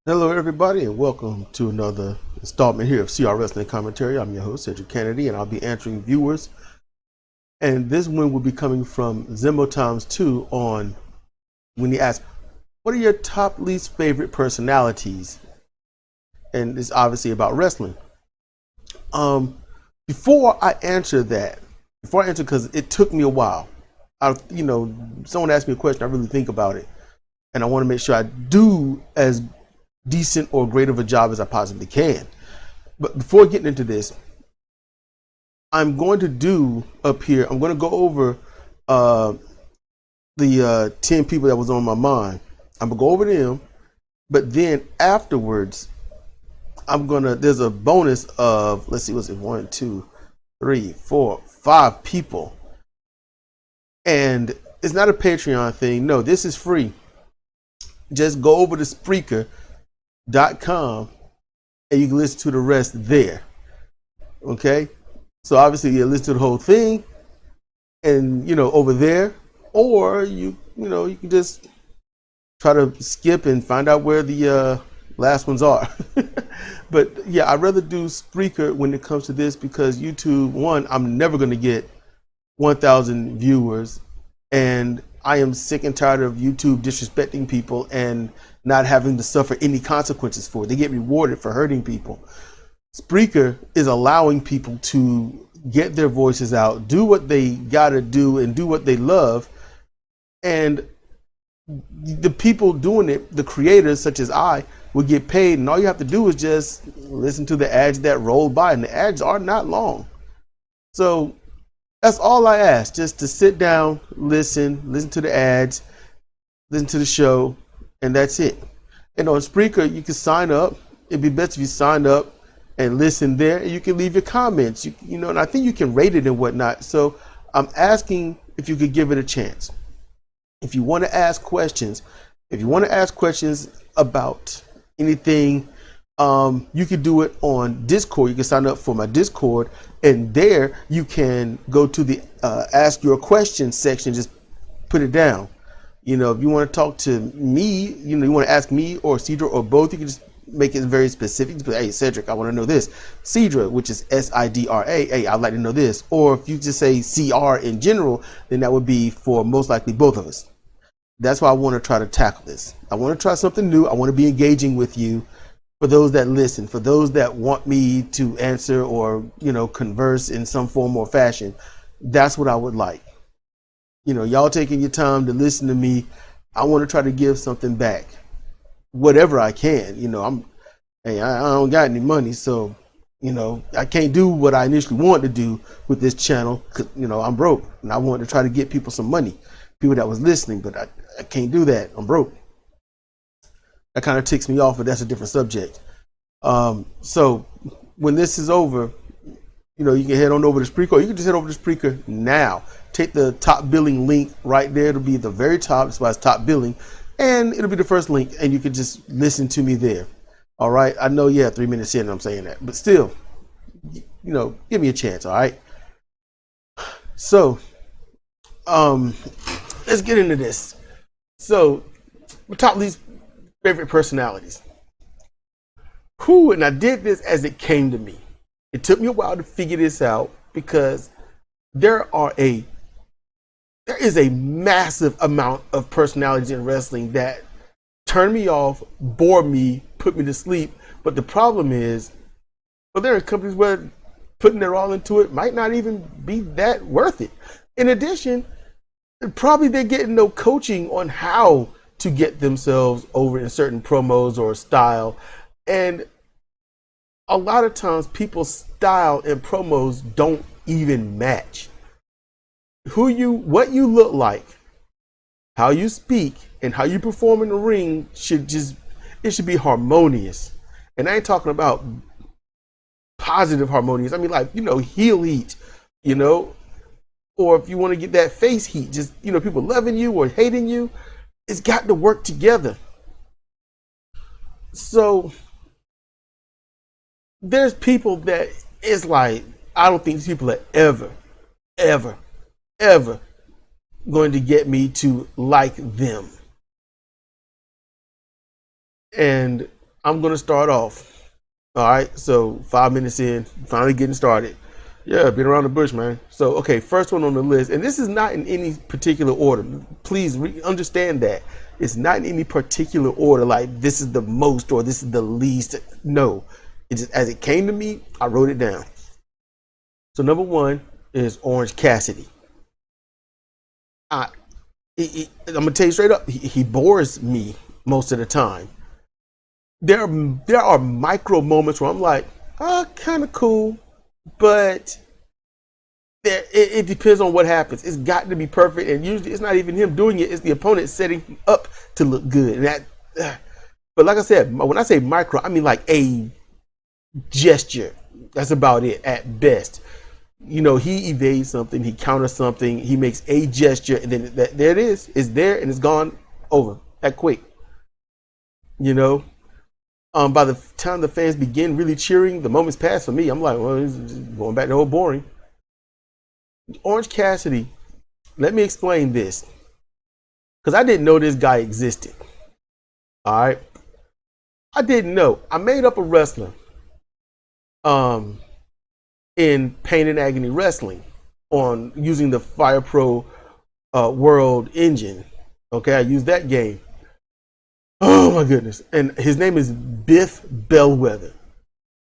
Hello, everybody, and welcome to another installment here of CR Wrestling Commentary. I'm your host, Sedrik, and I'll be answering viewers. And this one will be coming from Zimbo Times 2 on when he asks, what are your top least favorite personalities? And it's obviously about wrestling. Before I answer because it took me a while. Someone asked me a question, I really think about it, and I want to make sure I do as decent or great of a job as I possibly can. But before getting into this, I'm going to go over the 10 people that was on my mind. I'm going to go over them, but then afterwards, there's a bonus of, let's see, what's it, 1, 2, 3, 4, 5 people. And it's not a Patreon thing. No, this is free. Just go over to Spreaker.com and you can listen to the rest there. Okay, so obviously you listen to the whole thing and over there, or you can just try to skip and find out where the last ones are. But yeah, I'd rather do Spreaker when it comes to this, because YouTube, one, I'm never going to get 1,000 viewers, and I am sick and tired of YouTube disrespecting people and not having to suffer any consequences for it. They get rewarded for hurting people. Spreaker is allowing people to get their voices out, do what they gotta do, and do what they love. And the people doing it, the creators such as I, will get paid, and all you have to do is just listen to the ads that roll by, and the ads are not long. So that's all I ask, just to sit down, listen to the ads, listen to the show, and that's it. And on Spreaker, you can sign up. It'd be best if you sign up and listen there. And you can leave your comments, and I think you can rate it and whatnot. So I'm asking if you could give it a chance. If you want to ask questions, about anything, you can do it on Discord. You can sign up for my Discord, and there you can go to the ask your question section. Just put it down. If you want to talk to me, you want to ask me or Cedra or both, you can just make it very specific. Just be like, hey, Sedrik, I want to know this. Cedra, which is Sidra, hey, I'd like to know this. Or if you just say CR in general, then that would be for most likely both of us. That's why I want to try to tackle this. I want to try something new. I want to be engaging with you. For those that listen, for those that want me to answer or, converse in some form or fashion, that's what I would like. Y'all taking your time to listen to me. I want to try to give something back, whatever I can. I don't got any money, so, I can't do what I initially wanted to do with this channel, because, I'm broke, and I wanted to try to get people some money, people that was listening, but I can't do that. I'm broke. That kind of ticks me off, but that's a different subject. So when this is over, you can head on over to Spreaker, or you can just head over to Spreaker now. Take the top billing link right there. It'll be the very top. That's why it's top billing. And it'll be the first link, and you can just listen to me there. All right. I know, 3 minutes in, I'm saying that, but still, give me a chance. All right. So, let's get into this. So, top least favorite personalities. And I did this as it came to me. It took me a while to figure this out, because there is a massive amount of personalities in wrestling that turn me off, bore me, put me to sleep. But the problem is, there are companies where putting their all into it might not even be that worth it. In addition, probably they're getting no coaching on how to get themselves over in certain promos or style. And a lot of times people's style and promos don't even match. What you look like, how you speak, and how you perform in the ring should be harmonious. And I ain't talking about positive harmonious. I mean, like, heel heat, or if you want to get that face heat, just, people loving you or hating you, it's got to work together. So there's people that it's like, I don't think these people are ever going to get me to like them. And I'm gonna start off. All right, so 5 minutes in, finally getting started. Yeah, been around the bush, man. So, okay, first one on the list, and this is not in any particular order. Please understand that it's not in any particular order. Like this is the most or this is the least. No, it just as it came to me, I wrote it down. So number one is Orange Cassidy. I'm gonna tell you straight up, he bores me most of the time. There are micro moments where I'm like, kind of cool, but it depends on what happens. It's got to be perfect, and usually it's not even him doing it; it's the opponent setting him up to look good. And but like I said, when I say micro, I mean like a gesture. That's about it at best. He evades something, he counters something, he makes a gesture, and then there it is. It's there and it's gone over that quick. By the time the fans begin really cheering, the moment's passed for me. I'm like, well, it's going back to old boring. Orange Cassidy, let me explain this. Because I didn't know this guy existed. All right. I didn't know. I made up a wrestler. In Pain and Agony Wrestling on using the Fire Pro World engine. Okay, I used that game. Oh my goodness. And his name is Biff Bellwether.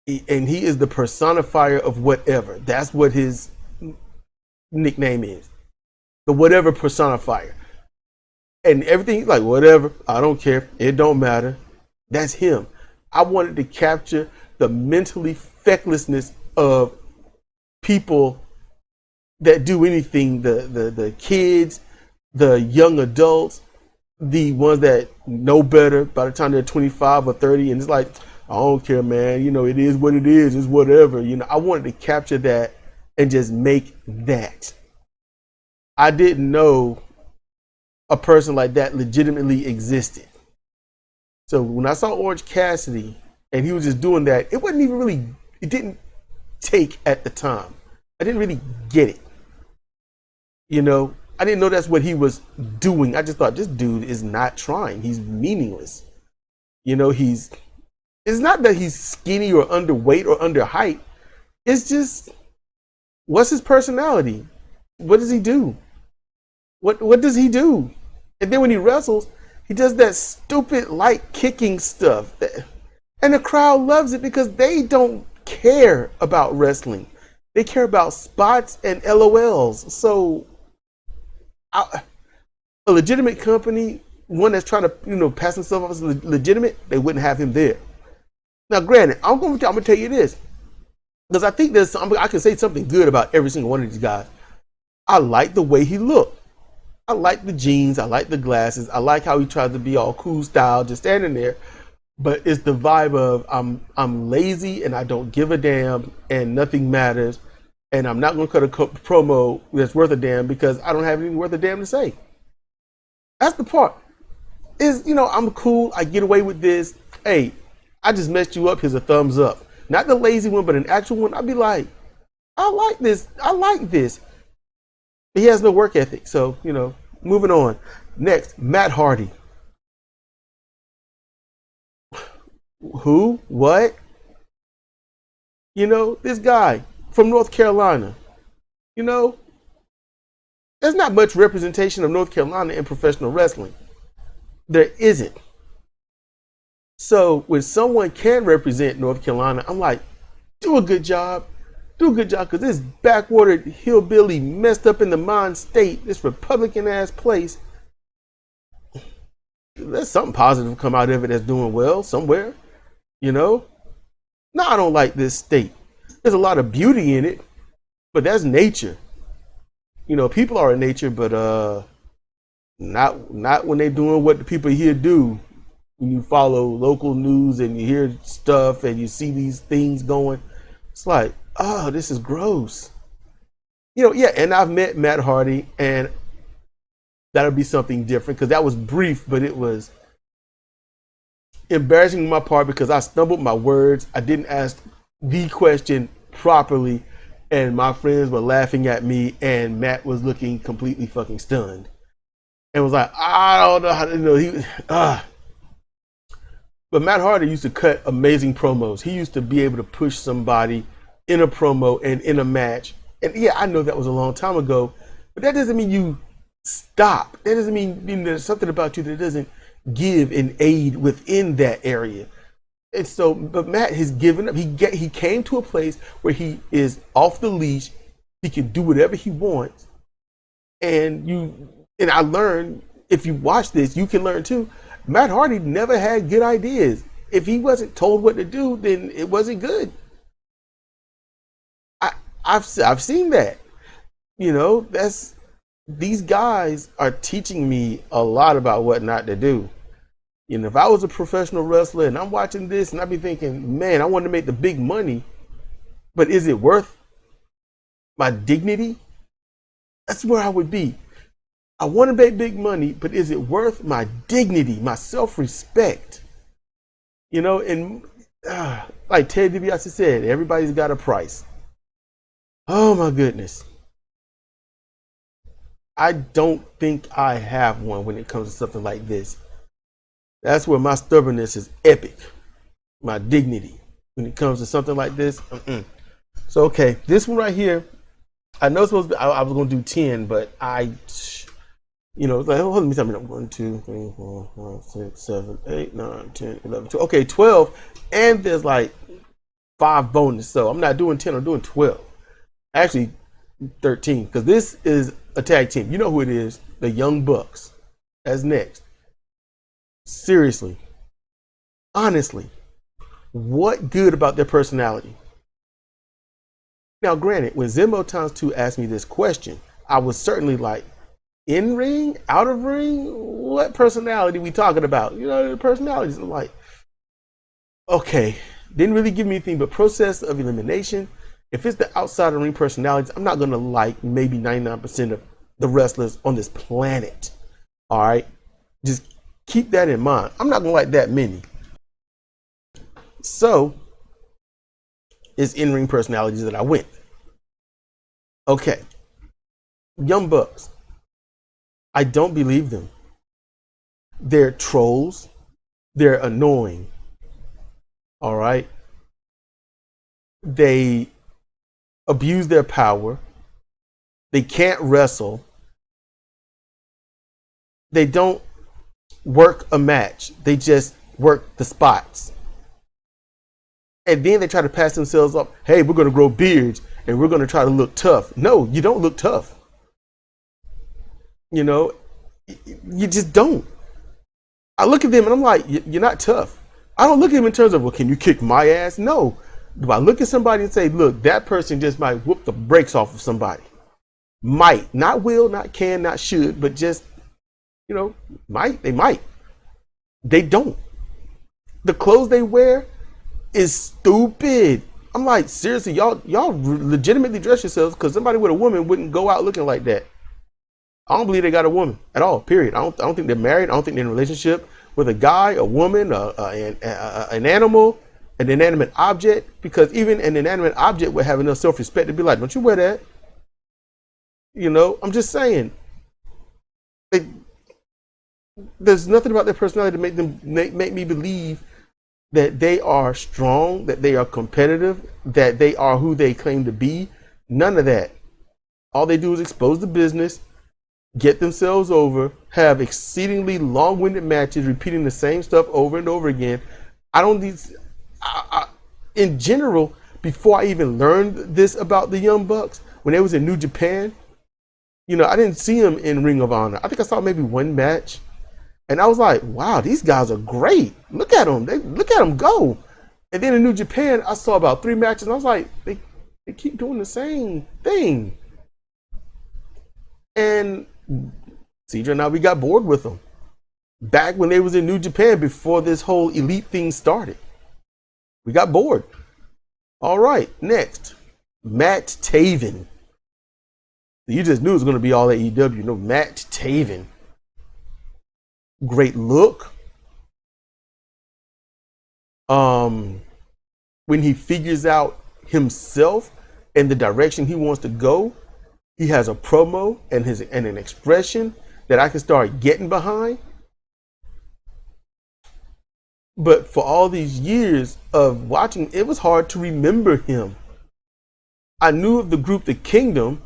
And he is the personifier of whatever. That's what his nickname is. The whatever personifier. And everything, like, whatever, I don't care. It don't matter. That's him. I wanted to capture the mentally fecklessness of people that do anything, the kids, the young adults, the ones that know better by the time they're 25 or 30, and it's like, I don't care, man, it is what it is, it's whatever. I wanted to capture that and just make that. I didn't know a person like that legitimately existed. So when I saw Orange Cassidy and he was just doing that, it didn't take at the time. I didn't really get it. I didn't know that's what he was doing. I just thought this dude is not trying. He's meaningless. It's not that he's skinny or underweight or under height. It's just, what's his personality? What does he do? What does he do? And then when he wrestles, he does that stupid light kicking stuff. And the crowd loves it because they don't care about wrestling. They care about spots and LOLs. So a legitimate company, one that's trying to pass himself off as legitimate, they wouldn't have him there. Now granted, I'm going to tell you this, because I think I can say something good about every single one of these guys. I like the way he looked. I like the jeans, I like the glasses, I like how he tries to be all cool style, just standing there. But it's the vibe of I'm lazy and I don't give a damn and nothing matters, and I'm not going to cut a promo that's worth a damn because I don't have anything worth a damn to say. That's the part. I'm cool. I get away with this. Hey, I just messed you up. Here's a thumbs up. Not the lazy one, but an actual one. I'd be like, I like this. I like this. He has no work ethic. So, moving on. Next, Matt Hardy. Who? What? This guy from North Carolina. There's not much representation of North Carolina in professional wrestling. There isn't. So when someone can represent North Carolina, I'm like, do a good job. Do a good job, because this backwater hillbilly messed up in the mind state, this Republican ass place, there's something positive come out of it that's doing well somewhere. No, I don't like this state. There's a lot of beauty in it, but that's nature. People are in nature, but not when they're doing what the people here do. When you follow local news and you hear stuff and you see these things going, it's like, oh, this is gross. Yeah, and I've met Matt Hardy, and that'll be something different because that was brief, but it was embarrassing on my part because I stumbled my words. I didn't ask the question properly, and my friends were laughing at me, and Matt was looking completely fucking stunned and was like, I don't know how to know. But But Matt Hardy used to cut amazing promos. He used to be able to push somebody in a promo and in a match. And yeah, I know that was a long time ago, but that doesn't mean you stop. That doesn't mean there's something about you that doesn't give and aid within that area. And so, but Matt has given up. He came to a place where he is off the leash. He can do whatever he wants. And I learned, if you watch this, you can learn too. Matt Hardy never had good ideas. If he wasn't told what to do, then it wasn't good. I've seen that. These guys are teaching me a lot about what not to do. If I was a professional wrestler and I'm watching this and I'd be thinking, man, I want to make the big money, but is it worth my dignity? That's where I would be. I want to make big money, but is it worth my dignity, my self-respect? And like Ted DiBiase said, everybody's got a price. Oh my goodness. I don't think I have one when it comes to something like this. That's where my stubbornness is epic. My dignity. When it comes to something like this. So, okay, this one right here, I know it's supposed to be, I was going to do 10, but hold on, let me 1, 2, 3, 4, 5, 6, 7, 8, 9, 10, 11, 12. Okay, 12. And there's like 5 bonus. So I'm not doing 10, I'm doing 12. Actually, 13. Because this is a tag team. You know who it is. The Young Bucks. That's next. Seriously. Honestly. What good about their personality? Now, granted, when Zimbo Times 2 asked me this question, I was certainly like, in ring, out of ring, what personality we talking about? The personalities. I'm like, okay, didn't really give me anything but process of elimination. If it's the outside of ring personalities, I'm not gonna like maybe 99% of the wrestlers on this planet. All right, just keep that in mind. I'm not gonna like that many. So it's in-ring personalities that I went. Okay, Young Bucks. I don't believe them. They're trolls. They're annoying. All right. They abuse their power. They can't wrestle. They don't work a match. They just work the spots. And then they try to pass themselves up. Hey, we're going to grow beards and we're going to try to look tough. No, you don't look tough. You just don't. I look at them and I'm like, you're not tough. I don't look at them in terms of, well, can you kick my ass? No. Do I look at somebody and say, look, that person just might whoop the brakes off of somebody? Might. Not will, not can, not should, but just, might. They might. They don't. The clothes they wear is stupid. I'm like, seriously, y'all legitimately dress yourselves because somebody with a woman wouldn't go out looking like that. I don't believe they got a woman at all, period. I don't think they're married. I don't think they're in a relationship with a guy, a woman, an animal, an inanimate object, because even an inanimate object would have enough self-respect to be like, don't you wear that? I'm just saying. There's nothing about their personality to make me believe that they are strong, that they are competitive, that they are who they claim to be. None of that. All they do is expose the business, get themselves over, have exceedingly long-winded matches, repeating the same stuff over and over again. In general, before I even learned this about the Young Bucks, when they was in New Japan, I didn't see them in Ring of Honor. I think I saw maybe one match, and I was like, wow, these guys are great. Look at them. Look at them go. And then in New Japan, I saw about 3 matches, and I was like, they keep doing the same thing. And Cedra and I, we got bored with them back when they was in New Japan before this whole elite thing started. We got bored. All right, next, Matt Taven. You just knew it was going to be all AEW. No, Matt Taven. Great look. When he figures out himself and the direction he wants to go, he has a promo and an expression that I can start getting behind. But for all these years of watching, it was hard to remember him. I knew of the group The Kingdom.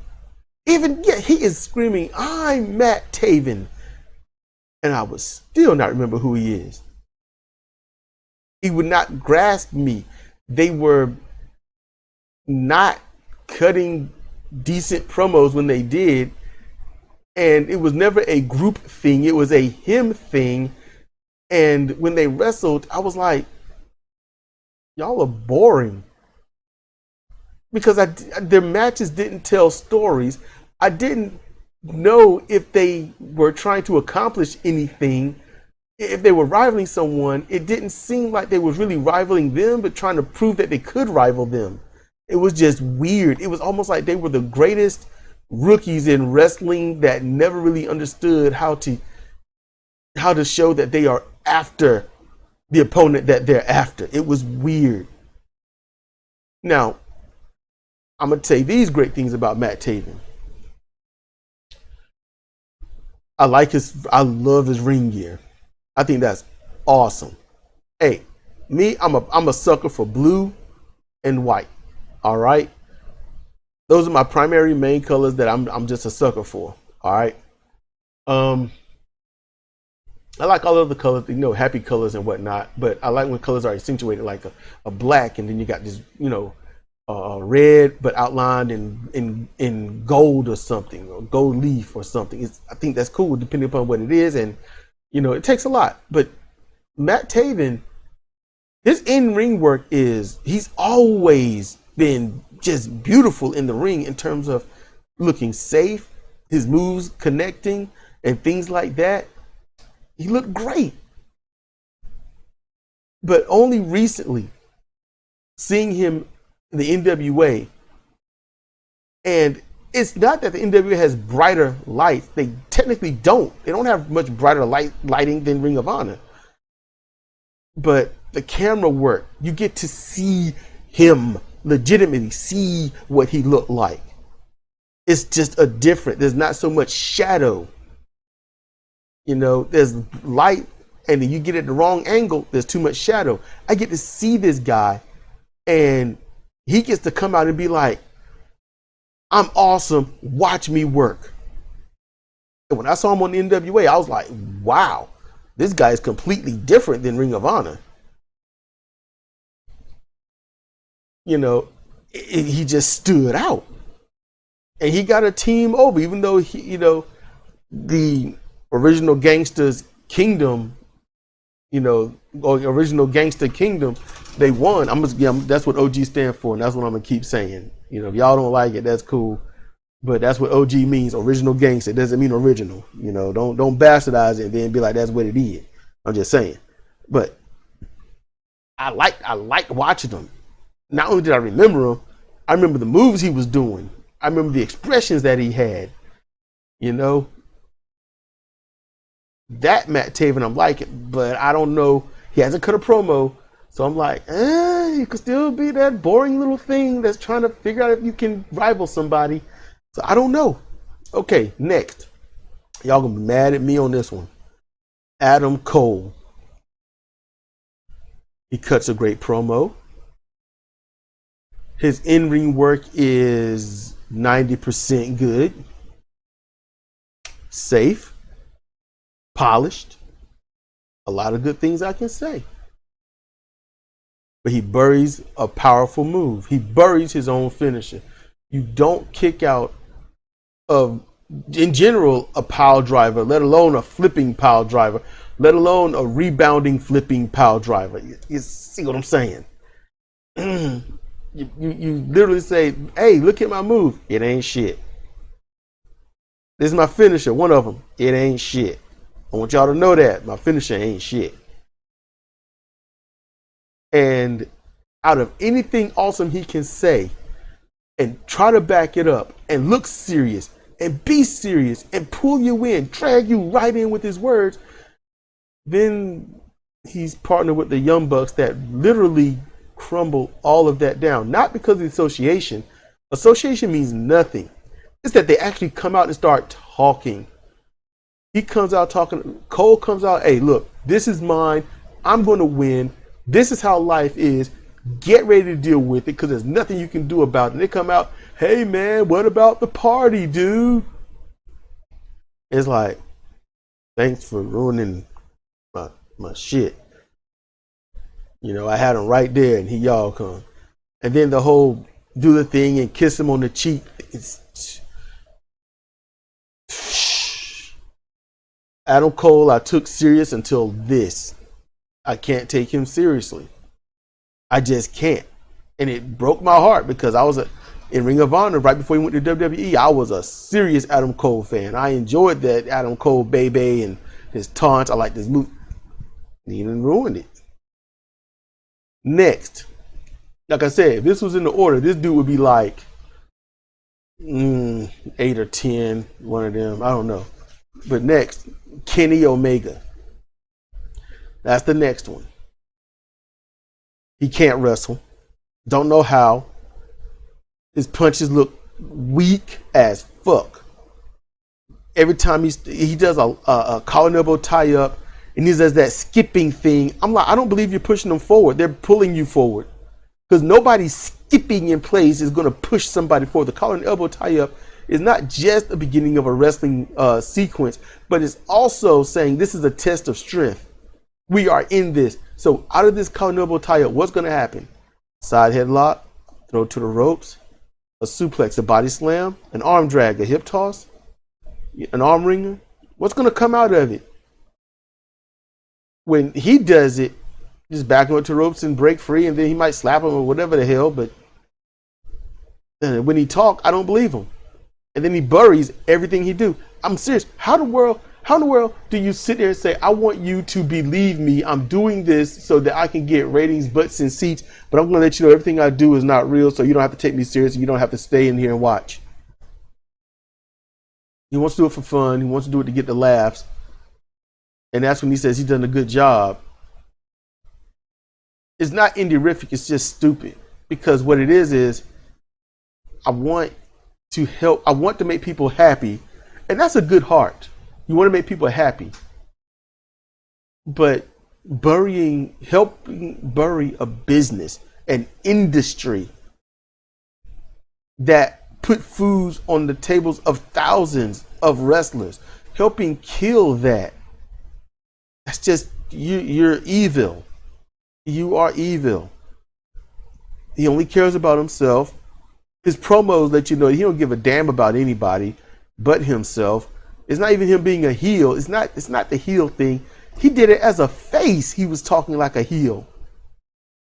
Even yet, he is screaming, "I'm Matt Taven," and I would still not remember who he is. He would not grasp me. They were not cutting decent promos when they did, and it was never a group thing. It was a him thing. And when they wrestled, I was like, y'all are boring. Because their matches didn't tell stories. I didn't know if they were trying to accomplish anything. If they were rivaling someone, it didn't seem like they were really rivaling them, but trying to prove that they could rival them. It was just weird. It was almost like they were the greatest rookies in wrestling that never really understood how to show that they are after the opponent that they're after. It was weird. Now, I'm going to say these great things about Matt Taven. I love his ring gear. I think that's awesome. Hey, me, I'm a sucker for blue and white. All right. Those are my primary main colors that I'm just a sucker for. All right. I like all of the colors, happy colors and whatnot, but I like when colors are accentuated, like a black, and then you got this, red, but outlined in gold or something, or gold leaf or something. I think that's cool, depending upon what it is, and it takes a lot. But Matt Taven, his in-ring work he's always been just beautiful in the ring in terms of looking safe, his moves connecting, and things like that. He looked great. But only recently, seeing him in the NWA, and it's not that the NWA has brighter lights. They technically don't. They don't have much brighter lighting than Ring of Honor. But the camera work, you get to see him legitimately, see what he looked like. It's just there's not so much shadow. There's light, and then you get it the wrong angle, there's too much shadow. I get to see this guy, and he gets to come out and be like, "I'm awesome, watch me work." And when I saw him on the NWA, I was like, wow, this guy is completely different than Ring of Honor. He just stood out. And he got a team over, even though the original Gangsta's Kingdom, or original Gangsta Kingdom, they won. That's what OG stand for, and that's what I'm gonna keep saying. If y'all don't like it, that's cool, but that's what OG means. Original Gangsta. It doesn't mean original. Don't bastardize it and then be like that's what it is. I'm just saying. But I like watching them. Not only did I remember him, I remember the moves he was doing. I remember the expressions that he had. That Matt Taven, I'm liking, but I don't know. He hasn't cut a promo, so I'm like, you could still be that boring little thing that's trying to figure out if you can rival somebody. So I don't know. Okay, next. Y'all gonna be mad at me on this one. Adam Cole. He cuts a great promo. His in-ring work is 90% good. Safe. Polished. A lot of good things I can say. But he buries a powerful move. He buries his own finisher. You don't kick out of, in general, a pile driver, let alone a flipping pile driver, let alone a rebounding flipping pile driver. You see what I'm saying? You literally say, "Hey, look at my move. It ain't shit. This is my finisher. One of them. It ain't shit. I want y'all to know that my finisher ain't shit." And out of anything awesome he can say and try to back it up and look serious and be serious and pull you in, drag you right in with his words, then he's partnered with the Young Bucks that literally crumble all of that down. Not because of the association. Association means nothing. It's that they actually come out and start talking. He comes out talking. Cole comes out, "Hey, look, this is mine. I'm going to win. This is how life is. Get ready to deal with it because there's nothing you can do about it. And they come out, hey man, what about the party, dude? It's like, thanks for ruining my shit. You know, I had him right there and he y'all come. And then the whole do the thing and kiss him on the cheek. It's Adam Cole I took serious until this. I can't take him seriously. I just can't. And it broke my heart because I was in Ring of Honor right before he went to WWE. I was a serious Adam Cole fan. I enjoyed that Adam Cole baby and his taunts. I like this move. He even ruined it. Next, like I said, if this was in the order, this dude would be like 8 or 10, one of them. I don't know. But next, Kenny Omega. That's the next one. He can't wrestle. Don't know how. His punches look weak as fuck. Every time he does a collar and elbow tie up and he does that skipping thing, I'm like, I don't believe you're pushing them forward. They're pulling you forward. Because nobody skipping in place is going to push somebody forward. The collar and elbow tie up is not just the beginning of a wrestling sequence, but it's also saying this is a test of strength. We are in this. So out of this collar and elbow tie up, what's going to happen? Side headlock, throw to the ropes, a suplex, a body slam, an arm drag, a hip toss, an arm wringer. What's going to come out of it? When he does it, just back him up to ropes and break free, and then he might slap him or whatever the hell. But when he talk, I don't believe him. And then he buries everything he do. I'm serious. How in the world do you sit there and say, I want you to believe me, I'm doing this so that I can get ratings, butts, and seats, but I'm going to let you know everything I do is not real, so you don't have to take me serious and you don't have to stay in here and watch. He wants to do it for fun. He wants to do it to get the laughs. And that's when he says he's done a good job. It's not indie-rific, it's just stupid. Because what it is I want to help, I want to make people happy. And that's a good heart. You want to make people happy. But helping bury a business, an industry that put foods on the tables of thousands of wrestlers, helping kill that. That's just, you're evil. You are evil. He only cares about himself. His promos let you know he don't give a damn about anybody but himself. It's not even him being a heel. It's not the heel thing. He did it as a face. He was talking like a heel.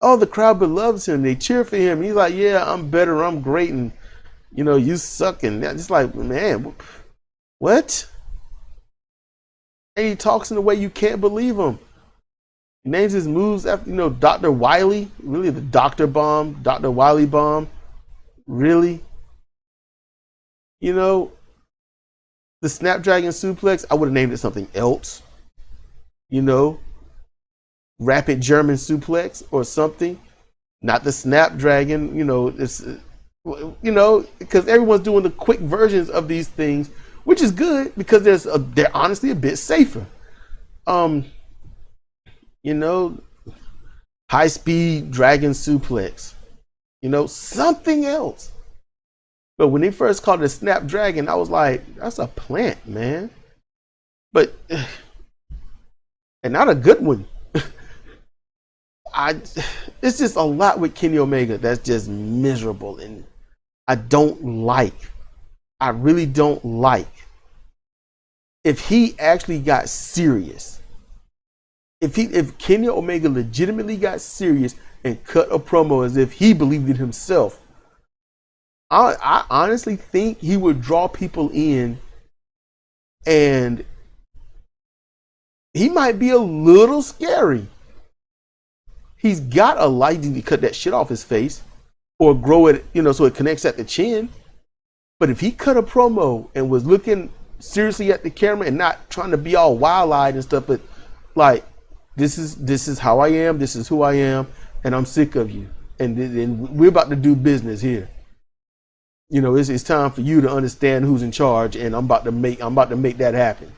Oh, the crowd loves him. They cheer for him. He's like, yeah, I'm better. I'm great. And, you know, you suck. And it's like, man, what? And he talks in a way you can't believe him. He names his moves after, Dr. Wiley. Really, the Dr. Bomb, Dr. Wiley Bomb. Really? The Snapdragon Suplex, I would have named it something else. Rapid German Suplex or something. Not the Snapdragon, because everyone's doing the quick versions of these things, which is good because they're honestly a bit safer. High speed dragon suplex, something else. But when they first called it a Snapdragon, I was like, that's a plant, man. But, and not a good one. It's just a lot with Kenny Omega that's just miserable and I don't like. I really don't like. If he actually got serious, if Kenny Omega legitimately got serious and cut a promo as if he believed in himself, I honestly think he would draw people in, and he might be a little scary. He's got a lighting to cut that shit off his face or grow it, so it connects at the chin. But if he cut a promo and was looking seriously at the camera and not trying to be all wild-eyed and stuff, but like, this is how I am, this is who I am, and I'm sick of you. And we're about to do business here. It's time for you to understand who's in charge, and I'm about to make that happen.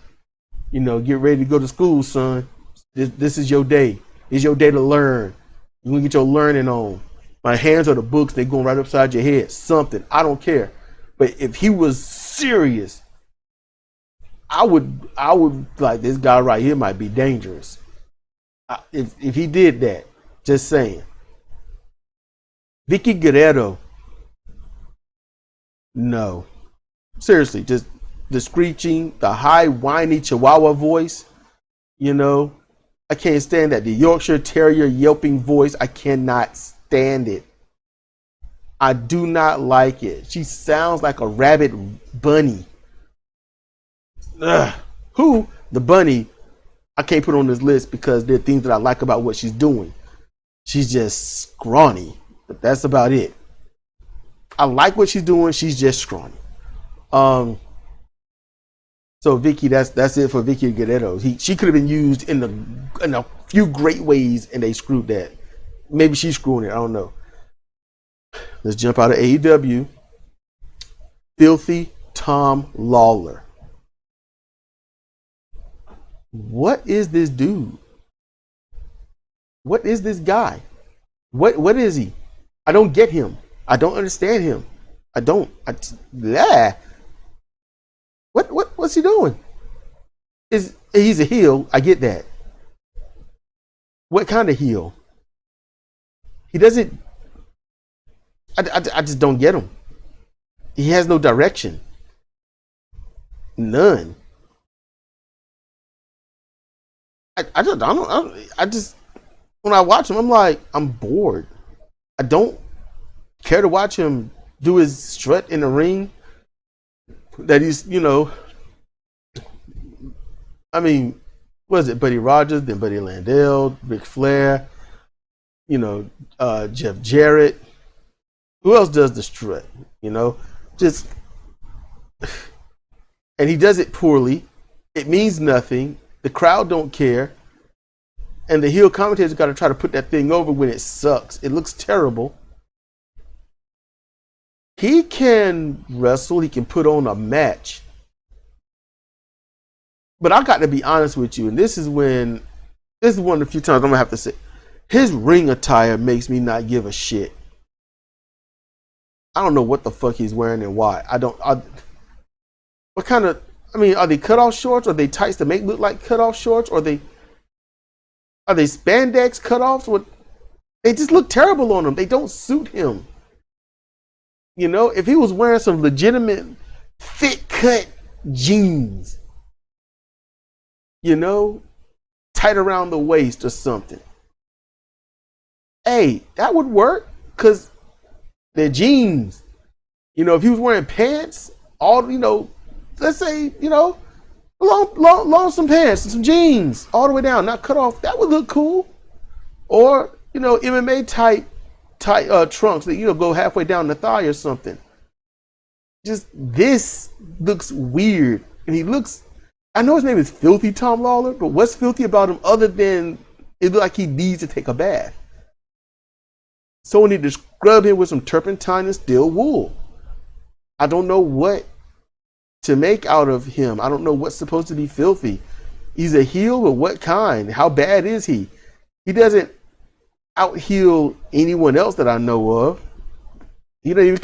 Get ready to go to school, son. This is your day. It's your day to learn. You want to get your learning on. My hands are the books. They're going right upside your head. Something. I don't care. But if he was serious, I would like, this guy right here might be dangerous. If he did that, just saying. Vicky Guerrero. No. Seriously, just the screeching, the high whiny Chihuahua voice. You know, I can't stand that. The Yorkshire Terrier yelping voice, I cannot stand it. I do not like it. She sounds like a rabid bunny. Ugh. Who? The bunny, I can't put on this list because there are things that I like about what she's doing. She's just scrawny, but that's about it. I like what she's doing. She's just scrawny. So Vicky, that's it for Vicky Guerrero. She could have been used in a few great ways, and they screwed that. Maybe she's screwing it. I don't know. Let's jump out of AEW. Filthy Tom Lawler. What is this dude? What is this guy? What is he? I don't get him. I don't understand him. What's he doing? He's a heel. I get that. What kind of heel? He doesn't. I just don't get him. He has no direction. None. I just when I watch him, I'm like, I'm bored. I don't care to watch him do his strut in the ring. That he's, I mean, what is it? Buddy Rogers, then Buddy Landell, Ric Flair, Jeff Jarrett. Who else does the strut? Just, and he does it poorly. It means nothing. The crowd don't care. And the heel commentators got to try to put that thing over when it sucks. It looks terrible. He can wrestle. He can put on a match. But I got to be honest with you, and this is one of the few times I'm going to have to say, his ring attire makes me not give a shit. I don't know what the fuck he's wearing and why. What kind of, are they cutoff shorts? Are they tights to make look like cutoff shorts? Or are they spandex cutoffs? They just look terrible on him. They don't suit him. If he was wearing some legitimate thick cut jeans, tight around the waist or something, hey, that would work because they're jeans. If he was wearing pants, let's say, long some pants and some jeans all the way down, not cut off, that would look cool. Or, MMA type trunks that, go halfway down the thigh or something. Just this looks weird. And I know his name is Filthy Tom Lawler, but what's filthy about him other than it looks like he needs to take a bath? Someone need to scrub him with some turpentine and steel wool. I don't know what to make out of him. I don't know what's supposed to be filthy. He's a heel, but what kind? How bad is he? He doesn't out-heel anyone else that I know of. He doesn't even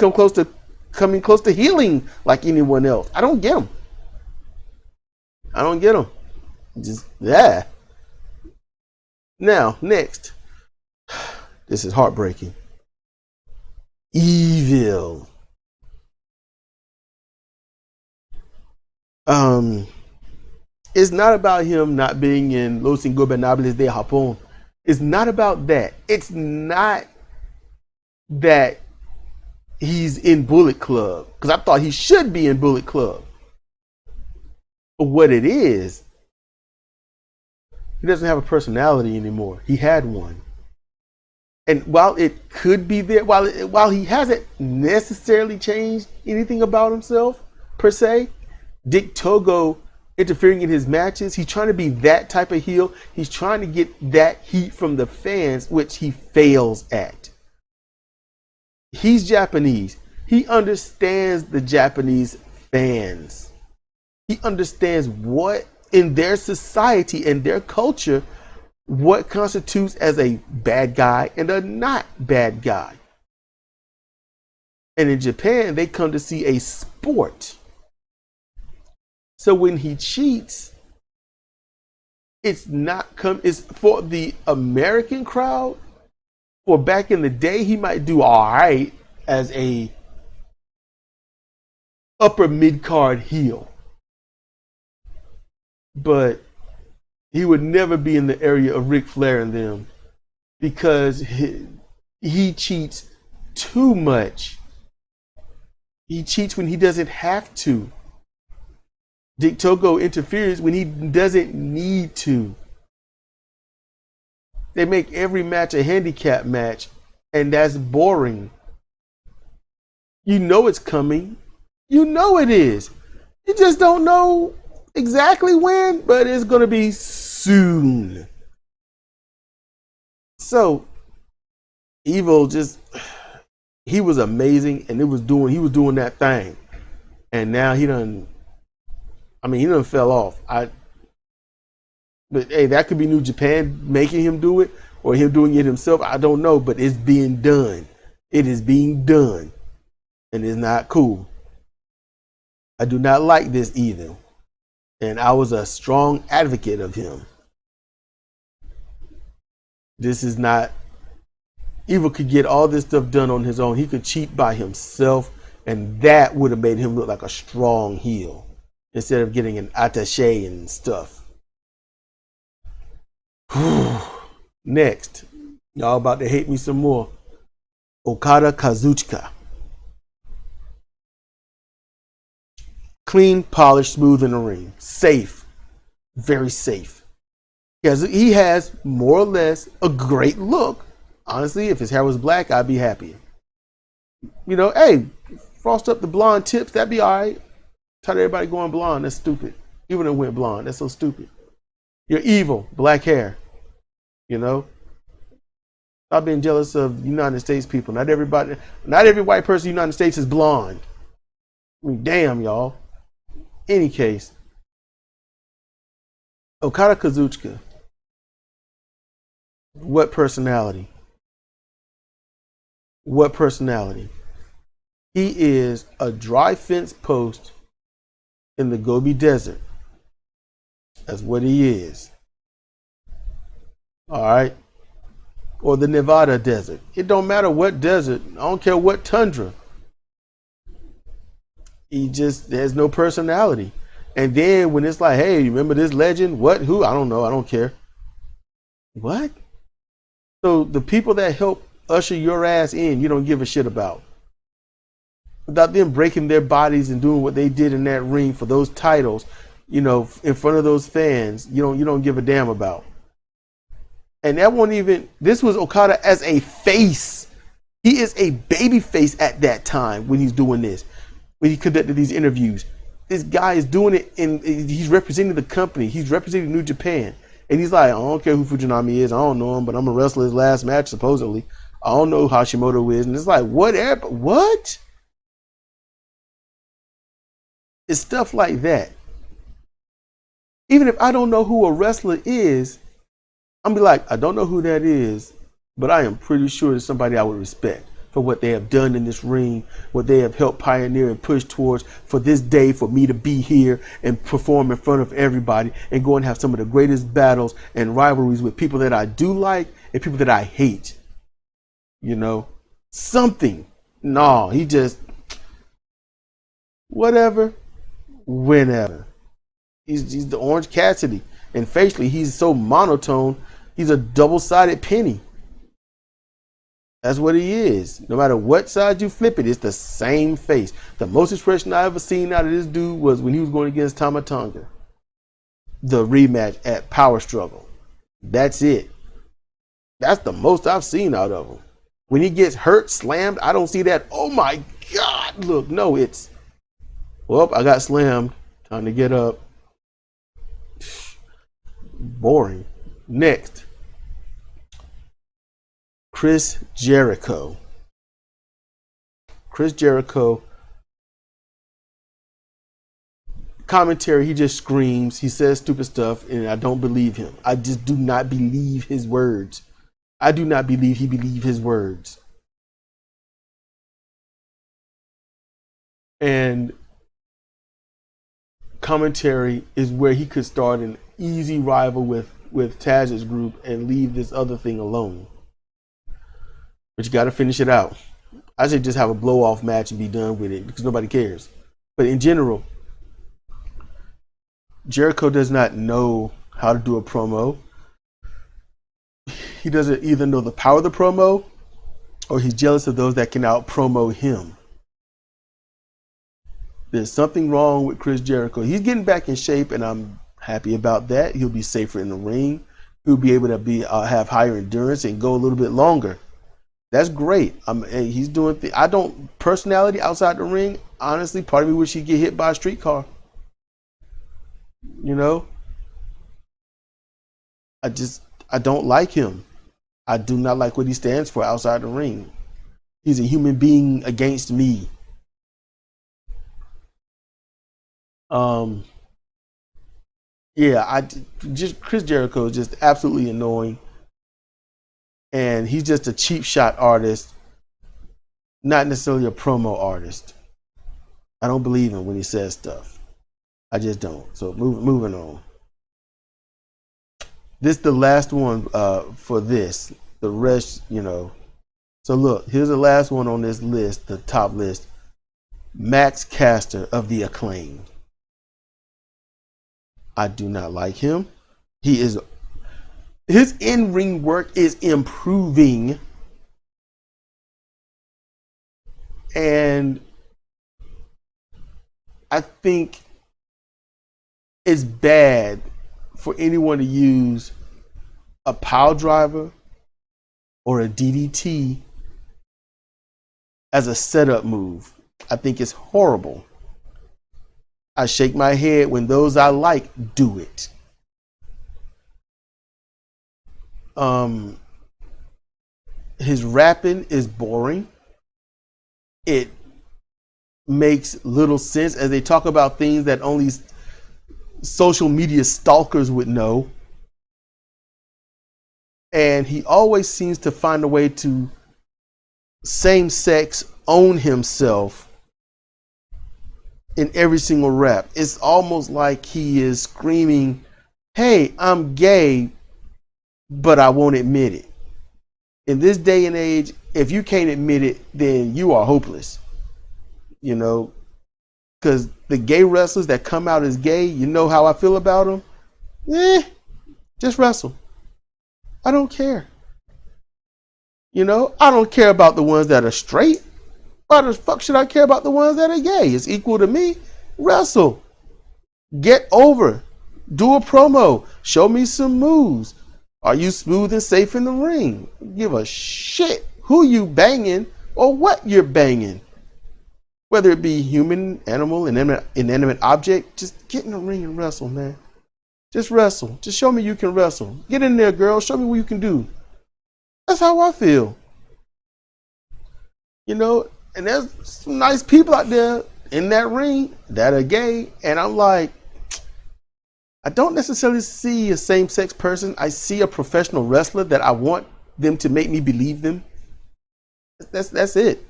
coming close to healing like anyone else. I don't get him. Just, yeah. Now, next. This is heartbreaking. Evil. It's not about him not being in Los Ingobernables de Japón. It's not about that. It's not that he's in Bullet Club, because I thought he should be in Bullet Club. But what it is, he doesn't have a personality anymore. He had one. And while it could be there, while he hasn't necessarily changed anything about himself, per se, Dick Togo interfering in his matches, he's trying to be that type of heel. He's trying to get that heat from the fans, which he fails at. He's Japanese. He understands the Japanese fans. He understands what in their society and their culture, what constitutes as a bad guy and a not bad guy. And in Japan, they come to see a sport. So when he cheats, it's for the American crowd. For back in the day, he might do all right as a upper mid-card heel. But he would never be in the area of Ric Flair and them, because he cheats too much. He cheats when he doesn't have to. Dick Togo interferes when he doesn't need to. They make every match a handicap match, and that's boring. You know it's coming. You know it is. You just don't know exactly when, but it's going to be soon. So, Evil he was amazing, and he was doing that thing. And now he done fell off. But hey, that could be New Japan making him do it, or him doing it himself. I don't know, but it's being done. It is being done, and it's not cool. I do not like this either, and I was a strong advocate of him. This is not. Evil could get all this stuff done on his own. He could cheat by himself, and that would have made him look like a strong heel instead of getting an attaché and stuff. Next, y'all about to hate me some more. Okada Kazuchika. Clean, polished, smooth in the ring. Safe. Very safe. He has more or less a great look. Honestly, if his hair was black, I'd be happy. Hey, frost up the blonde tips, that'd be alright. Tired of everybody going blonde, that's stupid. Even if it went blonde, that's so stupid. You're evil, black hair. Stop being jealous of United States people. Not every white person in the United States is blonde. Damn, y'all. Any case, Okada Kazuchika. What personality? What personality? He is a dry fence post in the Gobi Desert. That's what he is. All right. Or the Nevada Desert. It don't matter what desert. I don't care what tundra. There's no personality. And then when it's like, hey, remember this legend? What? Who? I don't know. I don't care. What? So the people that help usher your ass in, you don't give a shit about. Without them breaking their bodies and doing what they did in that ring for those titles, in front of those fans, you don't give a damn about. And this was Okada as a face. He is a baby face at that time when he's doing this. When he conducted these interviews. This guy is doing it, and he's representing the company. He's representing New Japan. And he's like, I don't care who Fujinami is. I don't know him, but I'm going to wrestle his last match, supposedly. I don't know who Hashimoto is. And it's like, whatever. What? It's stuff like that. Even if I don't know who a wrestler is, I'm be like, I don't know who that is, but I am pretty sure it's somebody I would respect for what they have done in this ring, what they have helped pioneer and push towards for this day, for me to be here and perform in front of everybody and go and have some of the greatest battles and rivalries with people that I do like and people that I hate. Something. No, he just, whatever, whenever. He's the Orange Cassidy. And facially, he's so monotone, he's a double-sided penny. That's what he is. No matter what side you flip it, it's the same face. The most expression I ever seen out of this dude was when he was going against Tama Tonga. The rematch at Power Struggle. That's it. That's the most I've seen out of him. When he gets hurt, slammed, I don't see that. Oh my God, look, no, it's, well, I got slammed. Time to get up. Boring. Next. Chris Jericho. Chris Jericho commentary, he just screams. He says stupid stuff, and I don't believe him. I just do not believe his words. I do not believe he believed his words. And commentary is where he could start an easy rival with Taz's group and leave this other thing alone. But you got to finish it out. I should just have a blow off match and be done with it because nobody cares. But in general, Jericho does not know how to do a promo. He doesn't either know the power of the promo, or he's jealous of those that can out promo him. There's something wrong with Chris Jericho. He's getting back in shape, and I'm happy about that. He'll be safer in the ring. He'll be able to have higher endurance and go a little bit longer. That's great. He's doing. I don't personality outside the ring. Honestly, part of me wish he'd get hit by a streetcar. You know, I don't like him. I do not like what he stands for outside the ring. He's a human being against me. Yeah, Chris Jericho is just absolutely annoying, and he's just a cheap shot artist, not necessarily a promo artist. I don't believe him when he says stuff. I just don't. So moving on. This is the last one for this. The rest, you know. So look, here's the last one on this list, the top list. Max Caster of the Acclaim. I do not like him. His in-ring work is improving. And I think it's bad for anyone to use a pile driver or a DDT as a setup move. I think it's horrible. I shake my head when those I like do it. His rapping is boring. It makes little sense as they talk about things that only social media stalkers would know. And he always seems to find a way to same-sex own himself in every single rap. It's almost like he is screaming, hey, I'm gay, but I won't admit it. In this day and age, if you can't admit it, then you are hopeless. You know, because the gay wrestlers that come out as gay, you know how I feel about them? Just wrestle. I don't care. You know, I don't care about the ones that are straight. Why the fuck should I care about the ones that are gay? It's equal to me. Wrestle. Get over. Do a promo. Show me some moves. Are you smooth and safe in the ring? Give a shit who you banging or what you're banging. Whether it be human, animal, inanimate object, just get in the ring and wrestle, man. Just wrestle. Just show me you can wrestle. Get in there, girl. Show me what you can do. That's how I feel. You know, and there's some nice people out there in that ring that are gay. And I'm like, I don't necessarily see a same-sex person. I see a professional wrestler that I want them to make me believe them. That's it.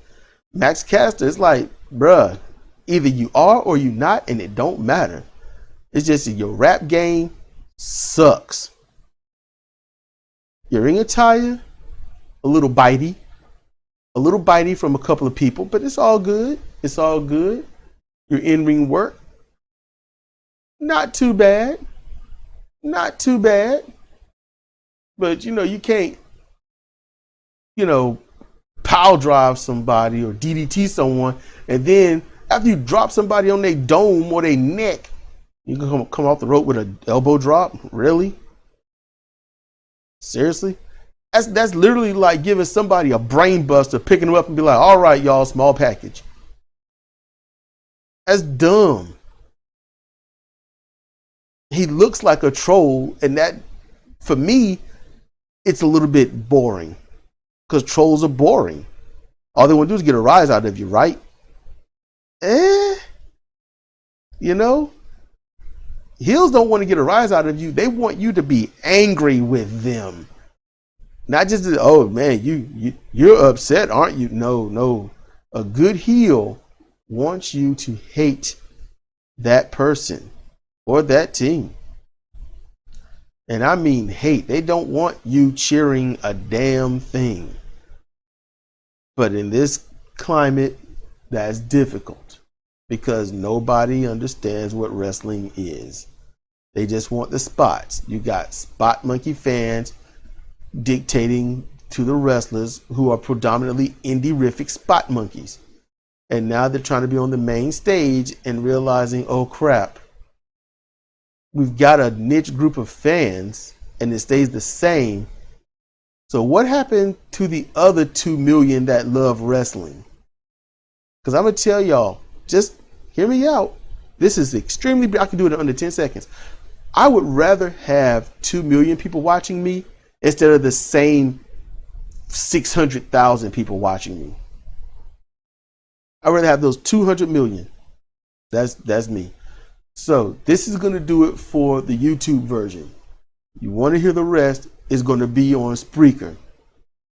Max Caster is like, bruh, either you are or you not, and it don't matter. It's just that your rap game sucks. Your ring attire, a little bitey from a couple of people, but it's all good. It's all good. Your in-ring work, not too bad. Not too bad. But, you know, you can't, you know, pile drive somebody or DDT someone, and then after you drop somebody on their dome or their neck, you can come off the rope with an elbow drop? Really? Seriously? That's literally like giving somebody a brain buster, picking them up and be like, all right, y'all, small package. That's dumb. He looks like a troll, and that, for me, it's a little bit boring. Because trolls are boring. All they want to do is get a rise out of you, right? You know? heels don't want to get a rise out of you. They want you to be angry with them. Not just, oh man, you're upset, aren't you? No. A good heel wants you to hate that person or that team. And I mean hate. They don't want you cheering a damn thing. But in this climate, that's difficult because nobody understands what wrestling is. They just want the spots. You got spot monkey fans dictating to the wrestlers who are predominantly indie-rific spot monkeys. And now they're trying to be on the main stage and realizing, oh crap, we've got a niche group of fans and it stays the same. So what happened to the other 2 million that love wrestling? Because I'm going to tell y'all, just hear me out. This is extremely, I can do it in under 10 seconds. I would rather have 2 million people watching me instead of the same 600,000 people watching me. I'd rather have those 200 million. That's me. So this is going to do it for the YouTube version. You want to hear the rest, is going to be on Spreaker.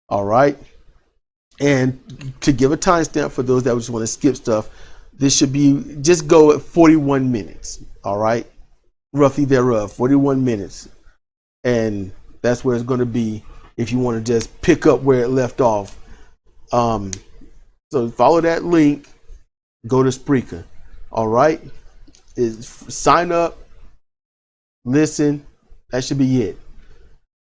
All right. And to give a timestamp for those that just want to skip stuff, this should be, just go at 41 minutes. All right. Roughly thereof, 41 minutes. And that's where it's going to be if you want to just pick up where it left off. So follow that link, go to Spreaker. All right. Sign up, listen. That should be it.